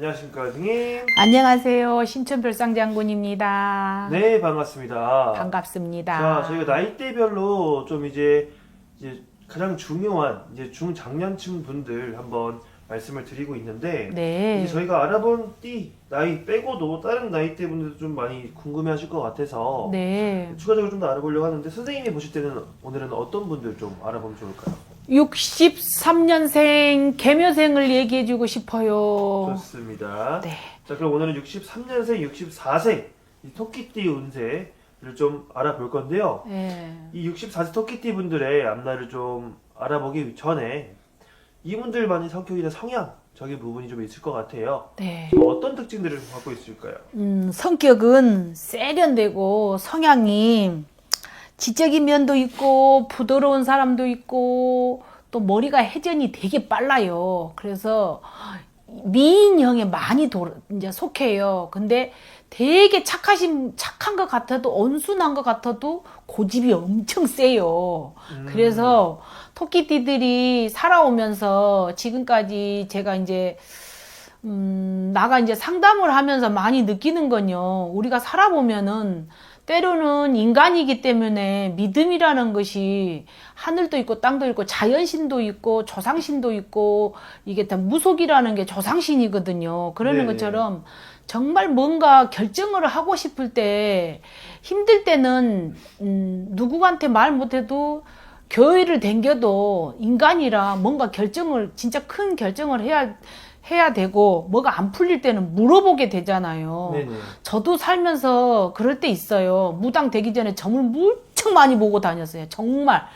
안녕하십니까, 선생님. 안녕하세요. 신천별상 장군입니다. 네, 반갑습니다. 반갑습니다. 자, 저희가 나이대별로 좀 이제 가장 중요한 중장년층 분들 한번 말씀을 드리고 있는데, 네. 이제 저희가 알아본 나이 빼고도 다른 나이대 분들도 좀 많이 궁금해하실 것 같아서 네. 추가적으로 좀 더 알아보려고 하는데, 선생님이 보실 때는 오늘은 어떤 분들 좀 알아보면 좋을까요? 63년생 개묘생을 얘기해주고 싶어요. 좋습니다. 네. 자, 그럼 오늘은 63년생, 64세 이 토끼띠 운세를 좀 알아볼 건데요. 네. 이 64세 토끼띠 분들의 앞날을 좀 알아보기 전에 이분들만의 성격이나 성향적인 부분이 좀 있을 것 같아요. 네. 좀 어떤 특징들을 좀 갖고 있을까요? 성격은 세련되고 성향이 지적인 면도 있고 부드러운 사람도 있고 또 머리가 회전이 되게 빨라요. 그래서 미인형에 많이 이제 속해요. 근데 되게 착한 것 같아도 온순한 것 같아도 고집이 엄청 세요. 그래서 토끼띠들이 살아오면서 지금까지 제가 이제 나가 이제 상담을 하면서 많이 느끼는 건요. 우리가 살아보면은 때로는 인간이기 때문에 믿음이라는 것이 하늘도 있고 땅도 있고 자연신도 있고 조상신도 있고 이게 다 무속이라는 게 조상신이거든요. 그러는 네네. 것처럼 정말 뭔가 결정을 하고 싶을 때 힘들 때는 누구한테 말 못해도 교회를 댕겨도 인간이라 뭔가 진짜 큰 결정을 해야 되고 뭐가 안 풀릴 때는 물어보게 되잖아요. 네네. 저도 살면서 그럴 때 있어요. 무당 되기 전에 점을 무척 많이 보고 다녔어요. 정말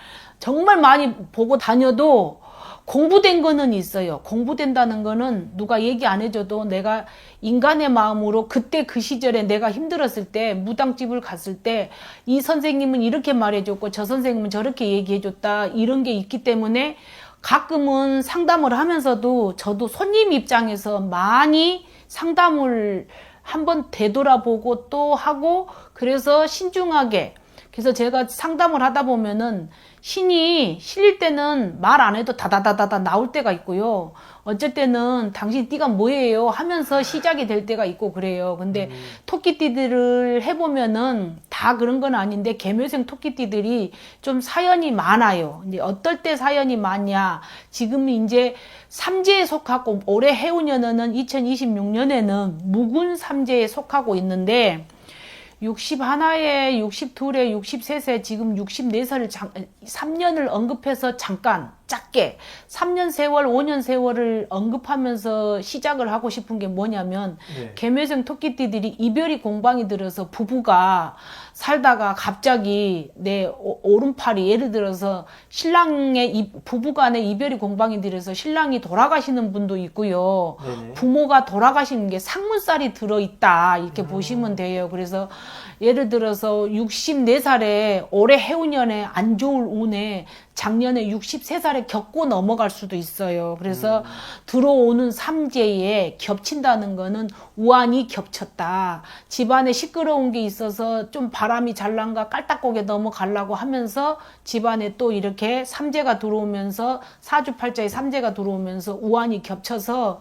많이 보고 다녀도 공부된 거는 있어요. 공부된다는 거는 누가 얘기 안 해줘도 내가 인간의 마음으로 그때 그 시절에 내가 힘들었을 때 무당집을 갔을 때 이 선생님은 이렇게 말해줬고 저 선생님은 저렇게 얘기해줬다 이런 게 있기 때문에 가끔은 상담을 하면서도 저도 손님 입장에서 많이 상담을 한번 되돌아보고 또 하고 그래서 신중하게 그래서 제가 상담을 하다 보면은 신이 실릴 때는 말 안 해도 다다다다다 나올 때가 있고요. 어쩔 때는 당신 띠가 뭐예요 하면서 시작이 될 때가 있고 그래요. 근데 토끼띠들을 해보면은 다 그런 건 아닌데 개묘생 토끼띠들이 좀 사연이 많아요. 이제 어떨 때 사연이 많냐. 지금 이제 삼재에 속하고 올해 해운년에는 2026년에는 묵은 삼재에 속하고 있는데 61에 62에 63세 지금 64세를 3년을 언급해서 잠깐 짧게 3년 세월 5년 세월을 언급하면서 시작을 하고 싶은 게 뭐냐면 네. 개묘생 토끼띠들이 이별이 공방이 들어서 부부가 살다가 갑자기 내 오른팔이 예를 들어서 부부간에 이별이 공방이 들어서 신랑이 돌아가시는 분도 있고요. 네네. 부모가 돌아가시는 게 상문살이 들어있다 이렇게 보시면 돼요. 그래서 예를 들어서 64살에 올해 해운년에 안 좋을 운에 작년에 63살에 겪고 넘어갈 수도 있어요. 그래서 들어오는 삼재에 겹친다는 거는 우환이 겹쳤다. 집안에 시끄러운 게 있어서 좀 바람이 잘난가 깔딱고개 넘어가려고 하면서 집안에 또 이렇게 삼재가 들어오면서 사주팔자에 삼재가 들어오면서 우환이 겹쳐서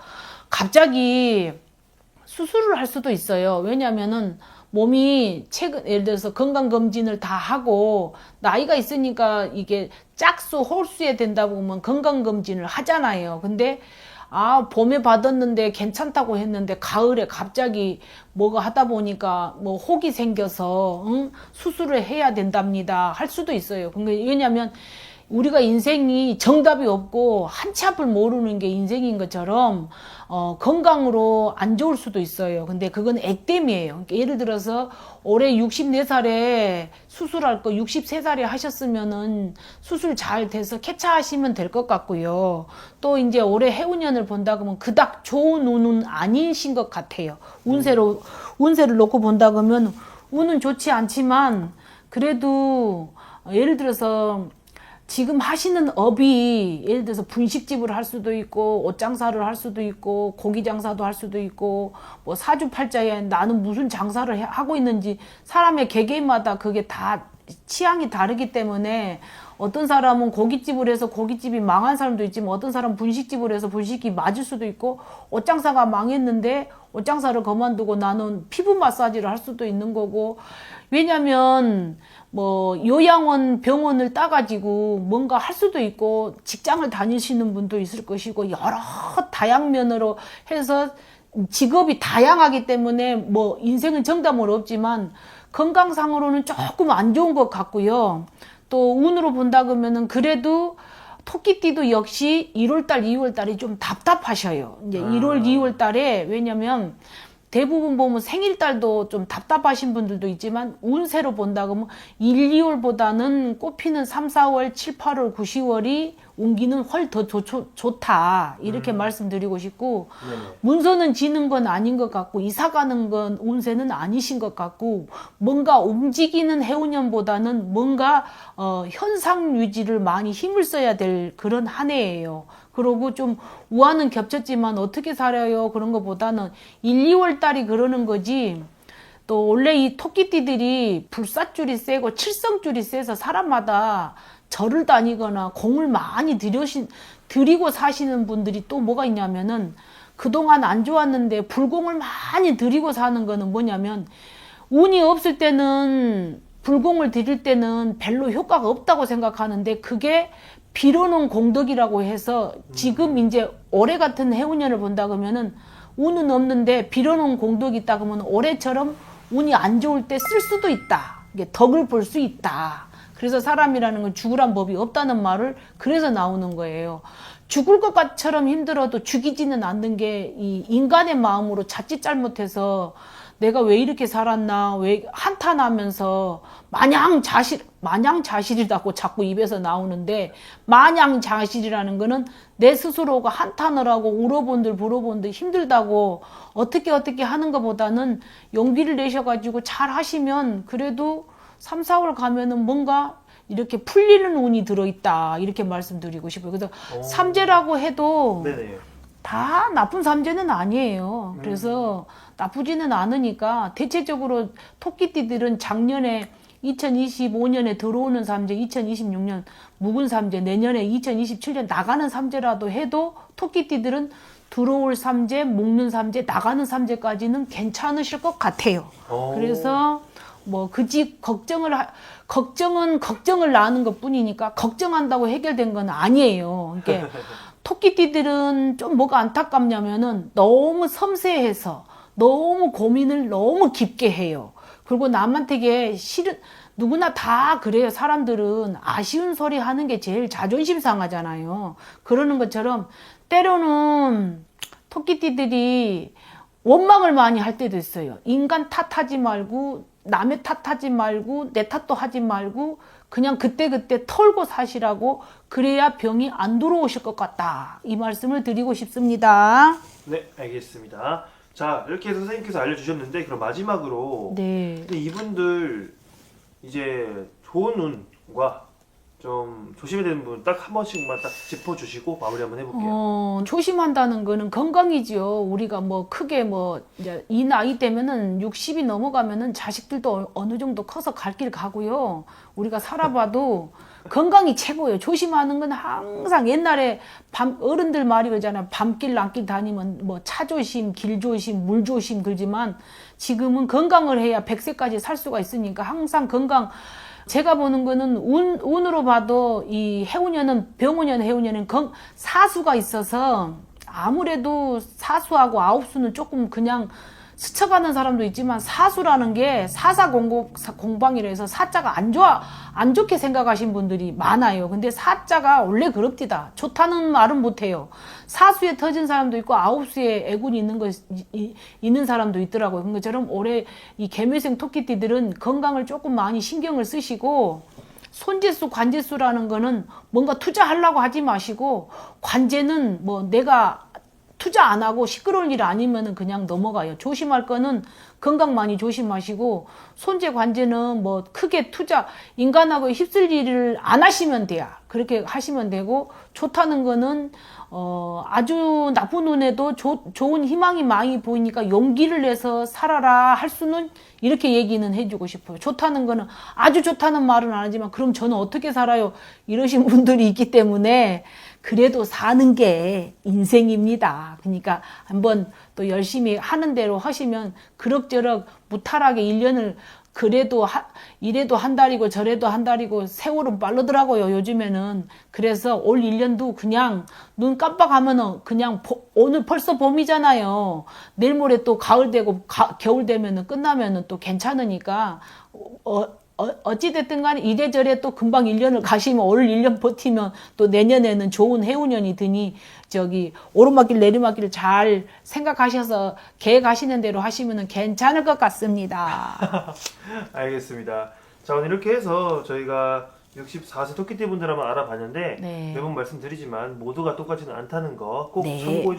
갑자기 수술을 할 수도 있어요. 왜냐면은 몸이 예를 들어서 건강검진을 다 하고 나이가 있으니까 이게 짝수 홀수에 된다고 보면 건강검진을 하잖아요. 근데 봄에 받았는데 괜찮다고 했는데 가을에 갑자기 뭐가 하다 보니까 뭐 혹이 생겨서 수술을 해야 된답니다. 할 수도 있어요. 왜냐면 우리가 인생이 정답이 없고 한치 앞을 모르는 게 인생인 것처럼 건강으로 안 좋을 수도 있어요. 근데 그건 액땜이에요. 그러니까 예를 들어서 올해 64살에 수술할 거 63살에 하셨으면은 수술 잘 돼서 쾌차하시면 될 것 같고요. 또 이제 올해 해운년을 본다 그러면 그닥 좋은 운은 아니신 것 같아요. 운세를 놓고 본다 그러면 운은 좋지 않지만 그래도 예를 들어서 지금 하시는 업이 예를 들어서 분식집을 할 수도 있고 옷 장사를 할 수도 있고 고기 장사도 할 수도 있고 뭐 사주팔자에 나는 무슨 장사를 하고 있는지 사람의 개개인마다 그게 다 취향이 다르기 때문에 어떤 사람은 고깃집을 해서 고깃집이 망한 사람도 있지만 어떤 사람은 분식집을 해서 분식이 맞을 수도 있고 옷장사가 망했는데 옷장사를 그만두고 나는 피부 마사지를 할 수도 있는 거고 왜냐면 뭐 요양원 병원을 따가지고 뭔가 할 수도 있고 직장을 다니시는 분도 있을 것이고 여러 다양면으로 해서 직업이 다양하기 때문에 뭐 인생은 정답은 없지만 건강상으로는 조금 안 좋은 것 같고요. 또 운으로 본다 그러면은 그래도 토끼띠도 역시 1월달, 2월달이 좀 답답하셔요. 이제 1월, 2월달에 왜냐면 대부분 보면 생일달도 좀 답답하신 분들도 있지만 운세로 본다 그러면 1, 2월보다는 꽃피는 3, 4월, 7, 8월, 9, 10월이 운기는 훨 더 좋다 이렇게 말씀드리고 싶고 네네. 문서는 지는 건 아닌 것 같고 이사 가는 건 운세는 아니신 것 같고 뭔가 움직이는 해운년보다는 뭔가 현상 유지를 많이 힘을 써야 될 그런 한 해예요. 그러고 좀 우한은 겹쳤지만 어떻게 살아요 그런 것보다는 1, 2월 달이 그러는 거지. 또 원래 이 토끼띠들이 불사줄이 세고 칠성줄이 세서 사람마다 절을 다니거나 공을 많이 들이고 사시는 분들이 또 뭐가 있냐면은 그동안 안 좋았는데 불공을 많이 들이고 사는 거는 뭐냐면 운이 없을 때는 불공을 들일 때는 별로 효과가 없다고 생각하는데 그게 빌어놓은 공덕이라고 해서 지금 이제 올해 같은 해운년을 본다 그러면은 운은 없는데 빌어놓은 공덕이 있다 그러면 올해처럼 운이 안 좋을 때 쓸 수도 있다. 이게 덕을 볼 수 있다. 그래서 사람이라는 건 죽으란 법이 없다는 말을 그래서 나오는 거예요. 죽을 것처럼 힘들어도 죽이지는 않는 게 이 인간의 마음으로 자칫 잘못해서 내가 왜 이렇게 살았나 왜 한탄하면서 마냥 자실이라고 자꾸 입에서 나오는데 마냥 자실이라는 거는 내 스스로가 한탄을 하고 울어본들 불어본들 힘들다고 어떻게 하는 것보다는 용기를 내셔가지고 잘 하시면 그래도 3, 4월 가면은 뭔가 이렇게 풀리는 운이 들어있다 이렇게 말씀드리고 싶어요. 그래서 삼재라고 해도 네네. 다 나쁜 삼재는 아니에요. 그래서 나쁘지는 않으니까 대체적으로 토끼띠들은 작년에 2025년에 들어오는 삼재, 2026년 묵은 삼재, 내년에 2027년 나가는 삼재라도 해도 토끼띠들은 들어올 삼재, 묵는 삼재, 나가는 삼재까지는 괜찮으실 것 같아요. 그래서 뭐 그지 걱정은 걱정을 낳는 것뿐이니까 걱정한다고 해결된 건 아니에요. 그러니까 토끼띠들은 좀 뭐가 안타깝냐면은 너무 섬세해서 너무 고민을 너무 깊게 해요. 그리고 남한테 이게 싫은 누구나 다 그래요. 사람들은 아쉬운 소리 하는 게 제일 자존심 상하잖아요. 그러는 것처럼 때로는 토끼띠들이 원망을 많이 할 때도 있어요. 인간 탓하지 말고 남의 탓하지 말고 내 탓도 하지 말고 그냥 그때그때 털고 사시라고 그래야 병이 안 들어오실 것 같다. 이 말씀을 드리고 싶습니다. 네, 알겠습니다. 자, 이렇게 해서 선생님께서 알려주셨는데 그럼 마지막으로 네. 근데 이분들 이제 좋은 운과 좀 조심해야 되는 부분 딱 한 번씩만 딱 짚어주시고 마무리 한번 해볼게요. 조심한다는 거는 건강이죠. 우리가 뭐 크게 뭐 이제 이 나이 때면은 60이 넘어가면은 자식들도 어느 정도 커서 갈 길 가고요. 우리가 살아봐도 건강이 최고예요. 조심하는 건 항상 옛날에 어른들 말이 그러잖아요. 밤길 남길 다니면 뭐 차 조심, 길 조심, 물 조심 그러지만 지금은 건강을 해야 100세까지 살 수가 있으니까 항상 건강. 제가 보는 거는 운으로 봐도 이 해운년은 병운년 해운년은 사수가 있어서 아무래도 사수하고 아홉수는 조금 그냥 스쳐가는 사람도 있지만 사수라는 게 사사공방이라 해서 사자가 안 좋게 생각하신 분들이 많아요. 근데 사자가 원래 그럽디다. 좋다는 말은 못해요. 사수에 터진 사람도 있고 아홉수에 애군이 있는 사람도 있더라고요. 그런 것처럼 올해 이 개묘생 토끼띠들은 건강을 조금 많이 신경을 쓰시고 손재수, 관재수라는 거는 뭔가 투자하려고 하지 마시고 관재는 뭐 내가 투자 안 하고 시끄러울 일 아니면은 그냥 넘어가요. 조심할 거는 건강 많이 조심하시고 손재 관제는 뭐 크게 투자 인간하고 휩쓸 일을 안 하시면 돼요. 그렇게 하시면 되고 좋다는 거는 아주 나쁜 운에도 좋은 희망이 많이 보이니까 용기를 내서 살아라 할 수는 이렇게 얘기는 해주고 싶어요. 좋다는 거는 아주 좋다는 말은 안 하지만 그럼 저는 어떻게 살아요? 이러신 분들이 있기 때문에 그래도 사는 게 인생입니다. 그러니까 한번 또 열심히 하는 대로 하시면 그럭저럭 무탈하게 1년을 그래도 이래도 한 달이고 저래도 한 달이고 세월은 빠르더라고요. 요즘에는. 그래서 올 1년도 그냥 눈 깜빡하면은 그냥 오늘 벌써 봄이잖아요. 내일 모레 또 가을 되고 겨울 되면은 끝나면은 또 괜찮으니까 어찌됐든 간에 이래저래 또 금방 1년을 가시면 올 1년 버티면 또 내년에는 좋은 해운년이 드니 오르막길 내리막길 잘 생각하셔서 계획하시는 대로 하시면 괜찮을 것 같습니다. 알겠습니다. 자, 오늘 이렇게 해서 저희가 64세 토끼띠 분들 한번 알아봤는데 네. 매번 말씀드리지만 모두가 똑같지는 않다는 거 꼭 네. 참고해 주시기